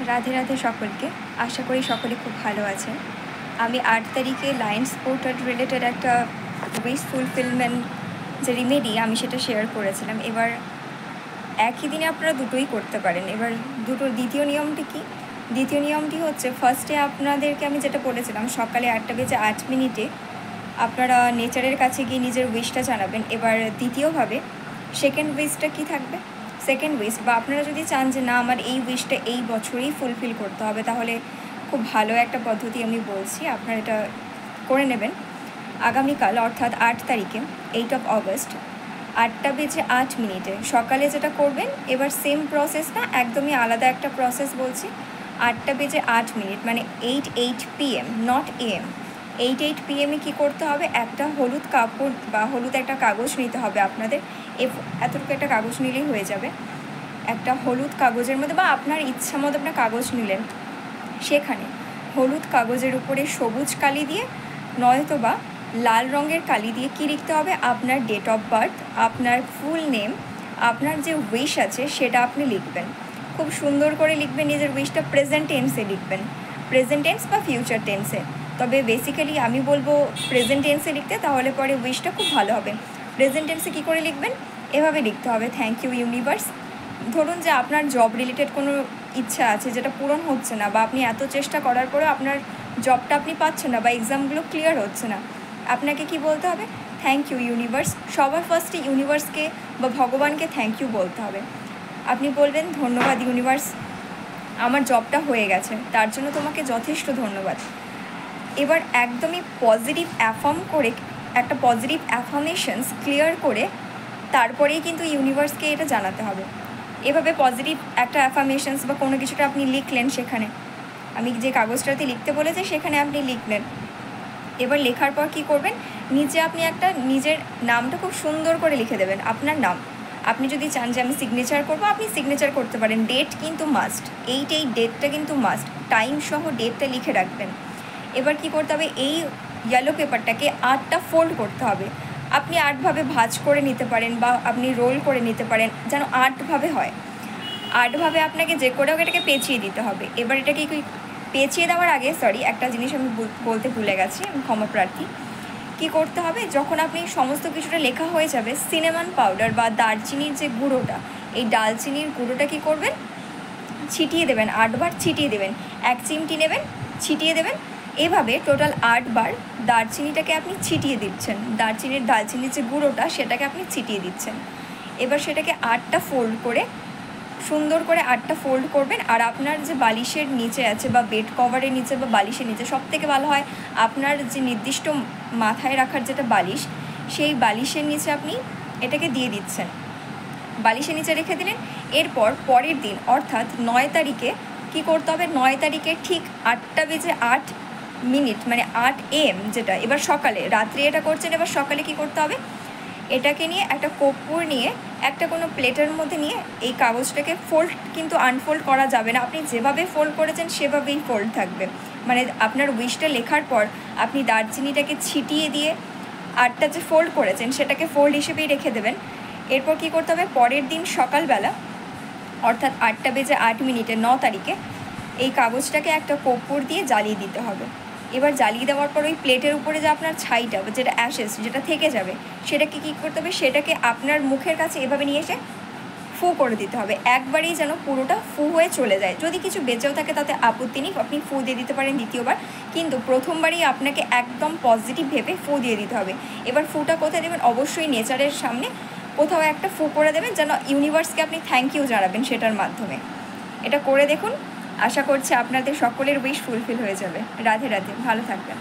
রাধে রাধে সকলকে। আশা করি সকলে খুব ভালো আছেন। আমি 8 তারিখে লায়ন্স পোর্টাল রিলেটেড একটা উইশ ফুলফিলমেন্ট যে রিমেডি আমি সেটা শেয়ার করেছিলাম। এবার একই দিনে আপনারা দুটোই করতে পারেন। এবার দ্বিতীয় নিয়মটি কি? দ্বিতীয় নিয়মটি হচ্ছে, ফার্স্টে আপনাদেরকে আমি যেটা বলেছিলাম সকালে 8:08 আপনারা নেচারের কাছে গিয়ে নিজের উইশটা জানাবেন। এবার দ্বিতীয়ভাবে সেকেন্ড উইশটা কি থাকবে? সেকেন্ড উইশ বা আপনারা যদি চান যে না আমার এই উইশটা এই বছরেই ফুলফিল করতে হবে, তাহলে খুব ভালো একটা পদ্ধতি আমি বলছি, আপনারা এটা করে নেবেন। আগামীকাল অর্থাৎ 8 তারিখে 8 অগস্ট 8:08 সকালে যেটা করবেন, এবার সেম প্রসেস না, একদমই আলাদা একটা প্রসেস বলছি। 8:08 মানে 8 PM, নট AM। 8 PM কী করতে হবে? একটা হলুদ কাপড় বা হলুদ একটা কাগজ নিতে হবে আপনাদের। এতটুকু একটা কাগজ নিলেই হয়ে যাবে। একটা হলুদ কাগজের মধ্যে বা আপনার ইচ্ছা মতো আপনার কাগজ নিলেন, সেখানে হলুদ কাগজের উপরে সবুজ কালি দিয়ে নয়তো বা লাল রঙের কালি দিয়ে কী লিখতে হবে? আপনার ডেট অফ বার্থ, আপনার ফুল নেম, আপনার যে উইশ আছে সেটা আপনি লিখবেন। খুব সুন্দর করে লিখবেন। নিজের উইশটা প্রেজেন্ট টেন্সে লিখবেন, প্রেজেন্ট টেন্স বা ফিউচার টেন্সে। তবে বেসিক্যালি আমি বলবো প্রেজেন্ট টেন্সে লিখতে, তাহলে পরে উইশটা খুব ভালো হবে। প্রেজেন্ট টেন্সে কী করে লিখবেন? এভাবে লিখতে হবে, থ্যাংক ইউ ইউনিভার্স। ধরুন যে আপনার জব রিলেটেড কোনো ইচ্ছা আছে যেটা পূরণ হচ্ছে না, বা আপনি এত চেষ্টা করার পরেও আপনার জবটা আপনি পাচ্ছেন না বা এক্সামগুলো ক্লিয়ার হচ্ছে না, আপনাকে কি বলতে হবে? Thank you universe. সবার ফার্স্টে ইউনিভার্সকে বা ভগবানকে থ্যাংক ইউ বলতে হবে। আপনি বলবেন, ধন্যবাদ ইউনিভার্স, আমার জবটা হয়ে গেছে, তার জন্য তোমাকে যথেষ্ট ধন্যবাদ। এবার একদমই পজিটিভ অ্যাফার্ম করে, একটা পজিটিভ অ্যাফার্মেশনস ক্লিয়ার করে তারপরেই কিন্তু ইউনিভার্সকে এটা জানাতে হবে। এভাবে পজিটিভ একটা অ্যাফার্মেশনস বা কোনো কিছুটা আপনি লিখলেন, সেখানে আমি যে কাগজটাতে লিখতে বলেছি সেখানে আপনি লিখলেন। এবার লেখার পর কি করবেন? নিচে আপনি একটা নিজের নামটা খুব সুন্দর করে লিখে দেবেন, আপনার নাম। আপনি যদি চান যে আমি সিগনেচার করবো, আপনি সিগনেচার করতে পারেন। ডেট কিন্তু মাস্ট, এই ডেটটা কিন্তু মাস্ট, টাইম সহ ডেটটা লিখে রাখবেন। এবার কি করতে হবে? এই ইয়েলো পেপারটাকে 8টা ফোল্ড করতে হবে। আপনি 8ভাবে ভাঁজ করে নিতে পারেন বা আপনি রোল করে নিতে পারেন, যেন 8ভাবে হয়। 8ভাবে আপনাকে যে করেও এটাকে পেঁচিয়ে দিতে হবে। এবার এটাকে পেঁচিয়ে দেওয়ার আগে, সরি, একটা জিনিস আমি বলতে ভুলে গেছি, আমি ক্ষমা প্রার্থী। কী করতে হবে? যখন আপনি সমস্ত কিছুটা লেখা হয়ে যাবে, সিনেমান পাউডার বা দারচিনির যে গুঁড়োটা, এই দারচিনির গুঁড়োটা কী করবেন? ছিটিয়ে দেবেন, 8বার ছিটিয়ে দেবেন। 1 চিমটি নেবেন, ছিটিয়ে দেবেন। এভাবে টোটাল 8বার দারচিনিটাকে আপনি ছিটিয়ে দিচ্ছেন। দারচিনির যে গুঁড়োটা সেটাকে আপনি ছিটিয়ে দিচ্ছেন। এবার সেটাকে 8টা ফোল্ড করে, সুন্দর করে 8টা ফোল্ড করবেন। আর আপনার যে বালিশের নিচে আছে বা বেড কভারের নিচে বা বালিশের নিচে, সব থেকে ভালো হয় আপনার যে নির্দিষ্ট মাথায় রাখার যেটা বালিশ, সেই বালিশের নিচে আপনি এটাকে দিয়ে দিচ্ছেন। বালিশের নিচে রেখে দিলেন। এরপর পরের দিন অর্থাৎ 9 তারিখে কী করতে হবে? 9 তারিখে ঠিক 8:08 মানে 8 AM, যেটা এবার সকালে, রাত্রে এটা করছেন, এবার সকালে কি করতে হবে? এটাকে নিয়ে একটা কর্পূর নিয়ে একটা কোনো প্লেটের মধ্যে নিয়ে এই কাগজটাকে ফোল্ড, কিন্তু আনফোল্ড করা যাবে না, আপনি যেভাবে ফোল্ড করেছেন সেভাবেই ফোল্ড থাকবে। মানে আপনার উইশটা লেখার পর আপনি দারচিনিটাকে ছিটিয়ে দিয়ে 8টা যে ফোল্ড করেছেন সেটাকে ফোল্ড হিসেবেই রেখে দেবেন। এরপর কী করতে হবে? পরের দিন সকালবেলা অর্থাৎ 8:08 9 তারিখে এই কাগজটাকে একটা কর্পূর দিয়ে জ্বালিয়ে দিতে হবে। এবার জ্বালিয়ে দেওয়ার পর ওই প্লেটের উপরে যে আপনার ছাইটা, যেটা অ্যাশেস, যেটা থেকে যাবে, সেটাকে কী করতে হবে? সেটাকে আপনার মুখের কাছে এভাবে নিয়ে এসে ফু করে দিতে হবে। একবারেই যেন পুরোটা ফু হয়ে চলে যায়। যদি কিছু বেঁচেও থাকে তাতে আপত্তি নেই, আপনি ফু দিয়ে দিতে পারেন দ্বিতীয়বার, কিন্তু প্রথমবারই আপনাকে একদম পজিটিভ ভেবে ফু দিয়ে দিতে হবে। এবার ফুটা কোথায় দেবেন? অবশ্যই নেচারের সামনে কোথাও একটা ফু করে দেবেন, যেন ইউনিভার্সকে আপনি থ্যাংক ইউ জানাবেন সেটার মাধ্যমে। এটা করে দেখুন, আশা করছি আপনাদের সকলের উইশ ফুলফিল হয়ে যাবে। রাধে রাধে, ভালো থাকবেন।